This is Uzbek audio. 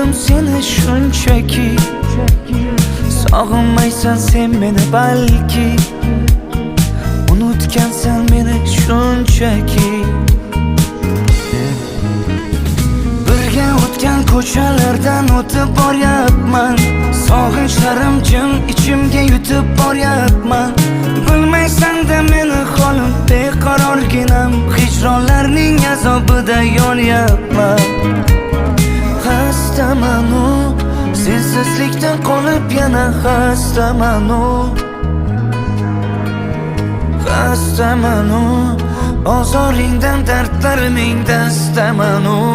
Sevdim seni shunchaki, sog'inmaysan sen meni balki, unutgansan meni shunchaki. Birga o'tgan ko'chalardan o'tib boryapman, sog'inchlarim jim ichimga yutib boryapman. Bilmaysan-da meni holim beqarorginam, hijronlarning azobida yonyapman. Xastaman-u, sensizlikdan qolib yana xastaman-u. Xastaman-u, ozoringdan dardlariming dastaman-u.